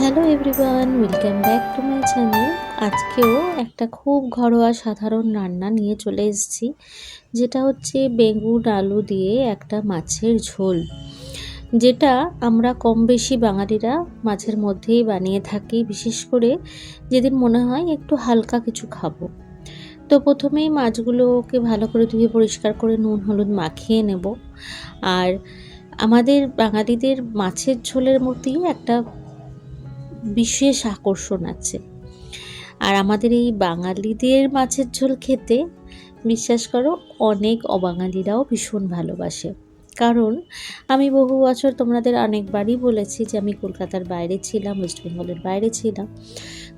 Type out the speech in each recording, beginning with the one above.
Hello everyone, welcome back to my channel. আজকেও একটা খুব ঘরোয়া সাধারণ রান্না নিয়ে চলে এসেছি, যেটা হচ্ছে বেগুন আলু দিয়ে একটা মাছের ঝোল, যেটা আমরা কম বেশি বাঙালিরা মাঝের মধ্যেই বানিয়ে থাকি, বিশেষ করে যেদিন মনে হয় একটু হালকা কিছু খাবো। তো প্রথমেই মাছগুলোকে ভালো করে ধুয়ে পরিষ্কার করে নুন হলুদ মাখিয়ে নেব। আর আমাদের বাঙালিদের মাছের ঝোলের মধ্যেই একটা বিশেষ আকর্ষণ আছে। আর আমাদের এই বাঙালিদের মাছের ঝোল খেতে বিশ্বাস করো অনেক অবাঙালিরাও ভীষণ ভালোবাসে। কারণ আমি বহু বছর তোমাদের অনেকবারই বলেছি যে আমি কলকাতার বাইরে ছিলাম, ওয়েস্ট বেঙ্গলের বাইরে ছিলাম।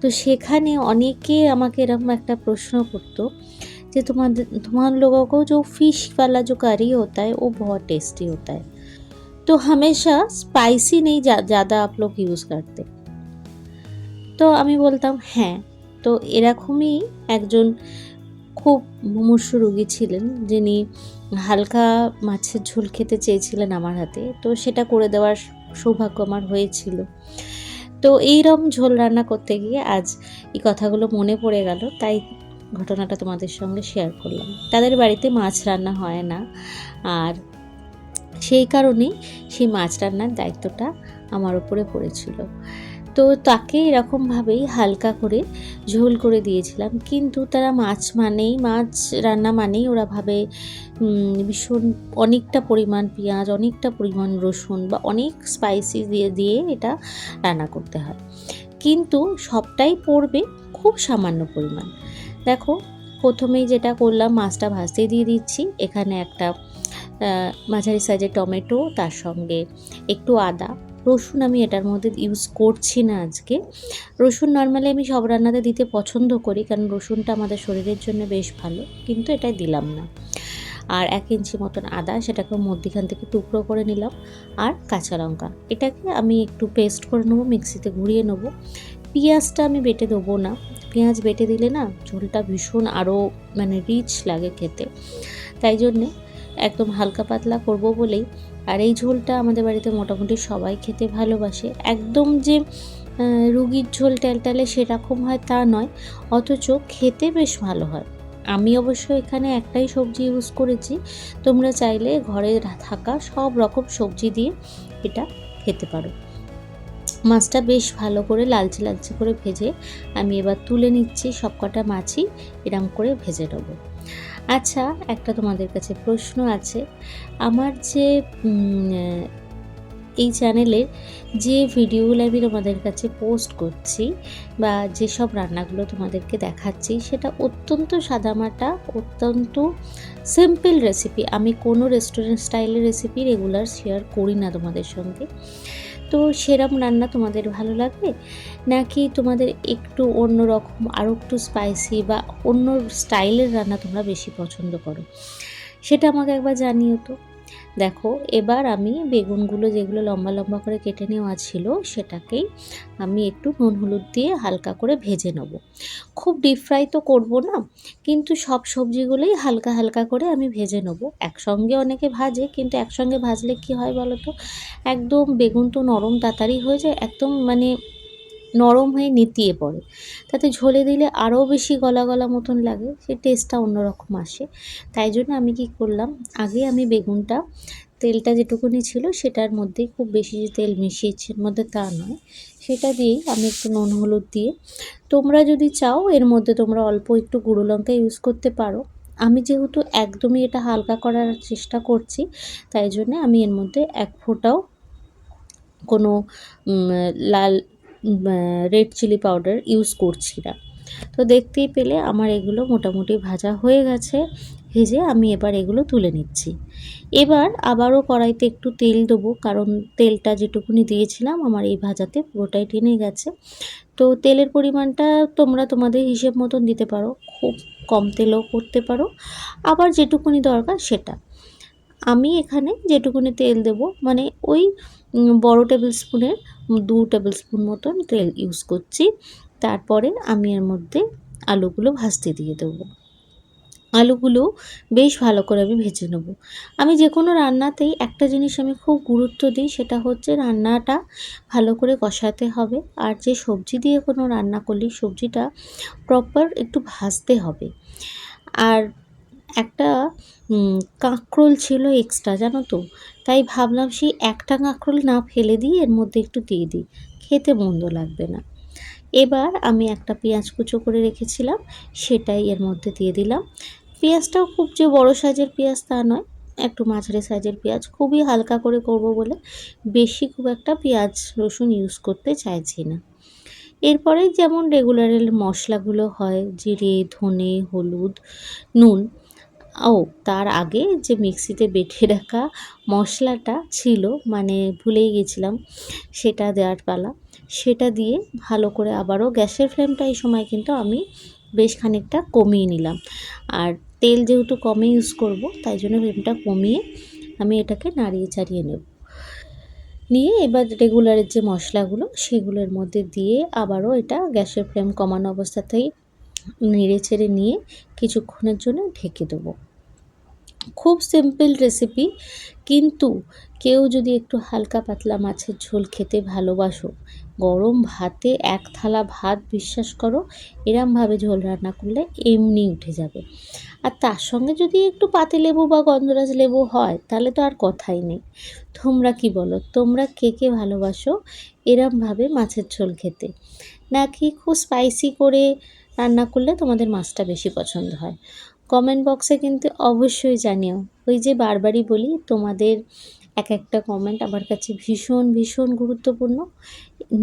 তো সেখানে অনেকে আমাকে এরকম একটা প্রশ্ন করতো যে तुम लोगों को जो फिश वाला जो करी होता है वो बहुत टेस्टी होता है, तो हमेशा स्पाइसी नहीं ज़्यादा आप लोग यूज़ करते। তো আমি বলতাম হ্যাঁ। তো এরকমই একজন খুব মুমূর্ষু রোগী ছিলেন, যিনি হালকা মাছের ঝোল খেতে চেয়েছিলেন আমার হাতে। তো সেটা করে দেওয়ার সৌভাগ্য আমার হয়েছিল। তো এইরকম ঝোল রান্না করতে গিয়ে আজ এই কথাগুলো মনে পড়ে গেল, তাই ঘটনাটা তোমাদের সঙ্গে শেয়ার করলাম। তাদের বাড়িতে মাছ রান্না হয় না, আর সেই কারণেই সেই মাছ রান্নার দায়িত্বটা আমার উপরে পড়েছিল। তো তাকে এরকমভাবেই হালকা করে ঝোল করে দিয়েছিলাম। কিন্তু তারা মাছ রান্না মানেই ওরা ভাবে ভীষণ অনেকটা পরিমাণ পেঁয়াজ, অনেকটা পরিমাণ রসুন বা অনেক স্পাইসি দিয়ে এটা রান্না করতে হয়। কিন্তু সবটাই পড়বে খুব সামান্য পরিমাণ। দেখো, প্রথমেই যেটা করলাম, মাছটা ভাজতে দিয়ে দিচ্ছি। এখানে একটা মাঝারি সাইজের টমেটো, তার সঙ্গে একটু আদা, রসুন আমি এটার মধ্যে ইউজ করছি না আজকে। রসুন নর্মালি আমি সব রান্নাতে দিতে পছন্দ করি, কারণ রসুনটা আমাদের শরীরের জন্য বেশ ভালো, কিন্তু এটাই দিলাম না। আর 1 ইঞ্চি মতন আদা, সেটাকে মধ্যিখান থেকে টুকরো করে নিলাম। আর কাঁচা লঙ্কা, এটাকে আমি একটু পেস্ট করে নেবো, মিক্সিতে ঘুরিয়ে নেবো। পেঁয়াজটা আমি বেটে দেবো না, পেঁয়াজ বেটে দিলে না ঝোলটা ভীষণ আরও রিচ লাগে খেতে, তাই জন্যে একদম হালকা পাতলা করব বলেই। আর এই ঝোলটা আমাদের বাড়িতে মোটামুটি সবাই খেতে ভালোবাসে। একদম যে রুগীর ঝোল ট্যালট্যালে সেরকম হয় তা নয়, অথচ খেতে বেশ ভালো হয়। আমি অবশ্য এখানে একটাই সবজি ইউজ করেছি, তোমরা চাইলে ঘরে থাকা সব রকম সবজি দিয়ে এটা খেতে পারো। মাছটা বেশ ভালো করে লালচে লালচে করে ভেজে আমি এবার তুলে নিচ্ছি। সবকটা মাছই এরম করে ভেজে নেব। আচ্ছা, একটা তোমাদের কাছে প্রশ্ন আছে। আমার যে এই চ্যানেলের যে ভিডিওগুলো আমি তোমাদের কাছে পোস্ট করছি বা যেসব রান্নাগুলো তোমাদেরকে দেখাচ্ছি, সেটা অত্যন্ত সাদামাটা, অত্যন্ত সিম্পল রেসিপি। আমি কোনো রেস্টুরেন্ট স্টাইলের রেসিপি রেগুলার শেয়ার করি না তোমাদের সঙ্গে। তো সেরম রান্না তোমাদের ভালো লাগবে, নাকি তোমাদের একটু অন্য রকম আরও একটু স্পাইসি বা অন্য স্টাইলের রান্না তোমরা বেশি পছন্দ করো, সেটা আমাকে একবার জানিও তো। দেখো, এবার আমি বেগুনগুলো যেগুলো লম্বা লম্বা করে কেটে নেওয়া ছিল, সেটাকেই আমি একটু নুন হলুদ দিয়ে হালকা করে ভেজে নেব। খুব ডিপ ফ্রাই তো করবো না, কিন্তু সব সবজিগুলোই হালকা হালকা করে আমি ভেজে নেব। একসঙ্গে অনেকে ভাজে, কিন্তু একসঙ্গে ভাজলে কি হয় বলো তো, একদম বেগুন তো নরম তাড়াতাড়ি হয়ে যায়, একদম নরম হয়ে নেতিয়ে পড়ে। তাতে ঝোলে দিলে আরও বেশি গলা গলা মতন লাগে, সেই টেস্টটা অন্যরকম আসে। তাই জন্য আমি কি করলাম, আগে আমি বেগুনটা, তেলটা যেটুকুনি ছিল সেটার মধ্যেই, খুব বেশি যে তেল মিশিয়েছি এর মধ্যে তা নয়, সেটা দিয়েই আমি একটু নুন হলুদ দিয়ে, তোমরা যদি চাও এর মধ্যে তোমরা অল্প একটু গুঁড়ো লঙ্কা ইউজ করতে পারো। আমি যেহেতু একদমই এটা হালকা করার চেষ্টা করছি, তাই জন্যে আমি এর মধ্যে এক ফোঁটাও কোনো লাল রেড চিলি পাউডার ইউজ করছি না। তো দেখতেই পেলে আমার এগুলো মোটামুটি ভাজা হয়ে গেছে। ভেজে আমি এবার এগুলো তুলে নিচ্ছি। এবার আবারও কড়াইতে একটু তেল দেবো, কারণ তেলটা যেটুকুনি দিয়েছিলাম আমার এই ভাজাতে পুরোটাই টেনে গেছে। তো তেলের পরিমাণটা তোমরা তোমাদের হিসেব মতন দিতে পারো, খুব কম তেলও করতে পারো, আবার যেটুকুনি দরকার সেটা। আমি এখানে যেটুকুনি তেল দেব, ওই বড় টেবিল স্পুনের 2 টেবিল স্পুন মতন তেল ইউজ করছি। তারপরে আমি এর মধ্যে আলুগুলো ভাজতে দিয়ে দেবো। আলুগুলো বেশ ভালো করে আমি ভেজে নেব। আমি যে কোনো রান্নাতেই একটা জিনিস আমি খুব গুরুত্ব দিই, সেটা হচ্ছে রান্নাটা ভালো করে কষাতে হবে। আর যে সবজি দিয়ে কোনো রান্না করলে সবজিটা প্রপার একটু ভাজতে হবে। আর একটা কাঁকরোল ছিল এক্সট্রা, জানো তো? তাই ভাবলাম সেই একটা কাঁকরোল না ফেলে দিয়ে এর মধ্যে একটু দিয়ে দিই, খেতে মন্দ লাগবে না। এবার আমি একটা পেঁয়াজ কুচো করে রেখেছিলাম, সেটাই এর মধ্যে দিয়ে দিলাম। পেঁয়াজটাও খুব যে বড় সাইজের পেঁয়াজ তা নয়, একটু মাঝারি সাইজের পেঁয়াজ, খুবই হালকা করে করব বলে বেশি খুব একটা পেঁয়াজ রসুন ইউজ করতে চাইছি না। এরপরে যেমন রেগুলারের মশলাগুলো হয়, জিরে, ধনে, হলুদ, নুন। ও তার আগে যে মিক্সিতে বেটে রাখা মশলাটা ছিল, মানে ভুলেই গেছিলাম, সেটা দেওয়ার পালা। সেটা দিয়ে ভালো করে আবারও গ্যাসের ফ্লেমটা এই সময় কিন্তু আমি বেশ খানিকটা কমিয়ে নিলাম। আর তেল যেহেতু কমে ইউজ করব, তাই জন্য ফ্লেমটা কমিয়ে আমি এটাকে নাড়িয়ে চাড়িয়ে নেব। নিয়ে এবার রেগুলারের যে মশলাগুলো সেগুলোর মধ্যে দিয়ে আবারও এটা গ্যাসের ফ্লেম কমানো অবস্থাতেই নেড়ে চেড়ে নিয়ে কিছুক্ষণের জন্য ঢেকে দেবো। খুব সিম্পল রেসিপি, কিন্তু কেউ যদি একটু হালকা পাতলা মাছের ঝোল খেতে ভালোবাসো, গরম ভাতে এক থালা ভাত, বিশ্বাস করো এরমভাবে ঝোল রান্না করলে এমনি উঠে যাবে। আর তার সঙ্গে যদি একটু পাতিলেবু বা গন্ধরাজ লেবু হয়, তাহলে তো আর কথাই নেই। তোমরা কি বলো? তোমরা কে কে ভালোবাসো এরমভাবে মাছের ঝোল খেতে? নাকি খুব স্পাইসি করে রান্না করলে তোমাদের মাছটা বেশি পছন্দ হয়? কমেন্ট বক্সে কিন্তু অবশ্যই জানিও। ওই যে বারবারই বলি, তোমাদের এক একটা কমেন্ট আমার কাছে ভীষণ ভীষণ গুরুত্বপূর্ণ।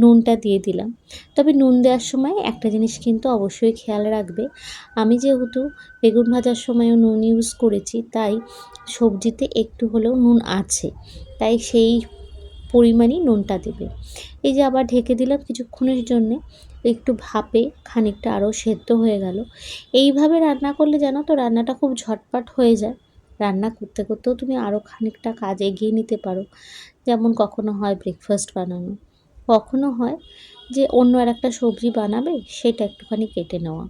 নুনটা দিয়ে দিলাম। তবে নুন দেওয়ার সময় একটা জিনিস কিন্তু অবশ্যই খেয়াল রাখবে, আমি যেহেতু বেগুন ভাজার সময়ও নুন ইউজ করেছি, তাই সবজিতে একটু হলেও নুন আছে, তাই সেই পরিমাণই নুনটা দেবে। এই যে আবার ঢেকে দিলাম কিছুক্ষণের জন্যে, একটু ভাপে খানিকটা আরও সেদ্ধ হয়ে গেল। এইভাবে রান্না করলে জানো তো রান্নাটা খুব ঝটপট হয়ে যায়। রান্না করতে করতেও তুমি আরও খানিকটা কাজ এগিয়ে নিতে পারো। যেমন কখনো হয় ব্রেকফাস্ট বানানো, কখনো হয় যে অন্য আরেকটা সবজি বানাবে, সেটা একটুখানি কেটে নেওয়া।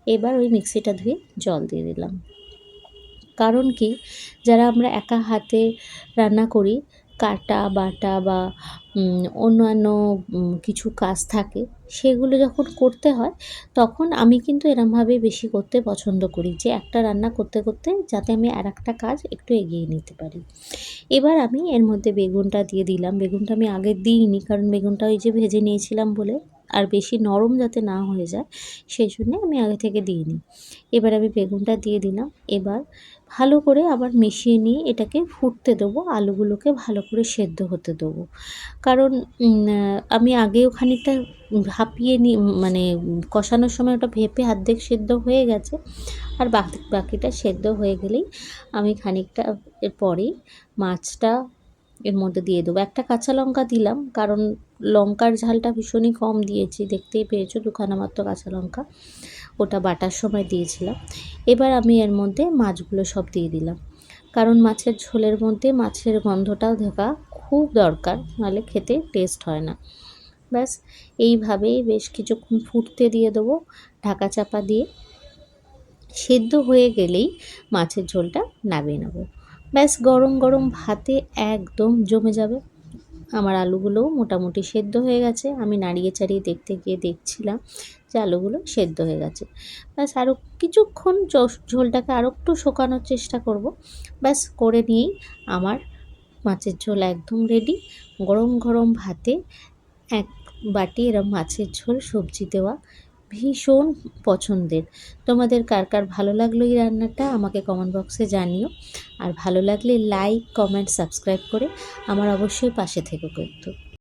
এবার ওই মিক্সিটা ধুয়ে জল দিয়ে দিলাম। কারণ কি, যারা আমরা একা হাতে রান্না করি, কাটা বাটা বা অন্যান্য কিছু কাজ থাকে, সেগুলো যখন করতে হয়, তখন আমি কিন্তু এরমভাবে বেশি করতে পছন্দ করি যে একটা রান্না করতে করতে যাতে আমি আরেকটা কাজ একটু এগিয়ে নিতে পারি। এবার আমি এর মধ্যে বেগুনটা দিয়ে দিলাম। বেগুনটা আমি আগে দিইনি, কারণ বেগুনটা ওই যে ভেজে নিয়েছিলাম বলে, আর বেশি নরম যাতে না হয়ে যায় সেই জন্যে আমি আগে থেকে দিইনি। এবার আমি বেগুনটা দিয়ে দিলাম। এবার ভালো করে আবার মিশিয়ে নিয়ে এটাকে ফুটতে দেবো, আলুগুলোকে ভালো করে সেদ্ধ হতে দেবো। কারণ আমি আগেও খানিকটা ভাপিয়ে মানে কষানোর সময় ওটা ভেপে অর্ধেক সেদ্ধ হয়ে গেছে। আর বাকিটা সেদ্ধ হয়ে গেলেই আমি খানিকটা এর পরেই মাছটা এর মধ্যে দিয়ে দেবো। একটা কাঁচা লঙ্কা দিলাম, কারণ লঙ্কার ঝালটা ভীষণই কম দিয়েছি, দেখতেই পেয়েছো, দুখানা মাত্র কাঁচা লঙ্কা, ওটা বাটার সময় দিয়েছিলাম। এবার আমি এর মধ্যে মাছগুলো সব দিয়ে দিলাম, কারণ মাছের ঝোলের মধ্যে মাছের গন্ধটাও থাকা খুব দরকার, নাহলে খেতে টেস্ট হয় না। ব্যাস এইভাবেই বেশ কিছুক্ষণ ফুটতে দিয়ে দেবো ঢাকা চাপা দিয়ে। সেদ্ধ হয়ে গেলেই মাছের ঝোলটা নামিয়ে নেব। ব্যাস গরম গরম ভাতে একদম জমে যাবে। আমার আলুগুলোও মোটামুটি সেদ্ধ হয়ে গেছে। আমি নাড়িয়ে চাড়িয়ে দেখতে গিয়ে দেখছিলাম যে আলুগুলো সেদ্ধ হয়ে গেছে। ব্যাস আরও কিছুক্ষণ ঝোলটাকে আরও একটু শুকানোর চেষ্টা করব। ব্যাস করে নিয়েই আমার মাছের ঝোল একদম রেডি। গরম গরম ভাতে এক বাটি এরম মাছের ঝোল সবজি দেওয়া ভীষণ পছন্দের। তোমাদের কার কার ভালো লাগলো এই রান্নাটা আমাকে কমেন্ট বক্সে জানিও। আর ভালো লাগলে লাইক, কমেন্ট, সাবস্ক্রাইব করে আমার অবশ্যই পাশে থেকো কিন্তু।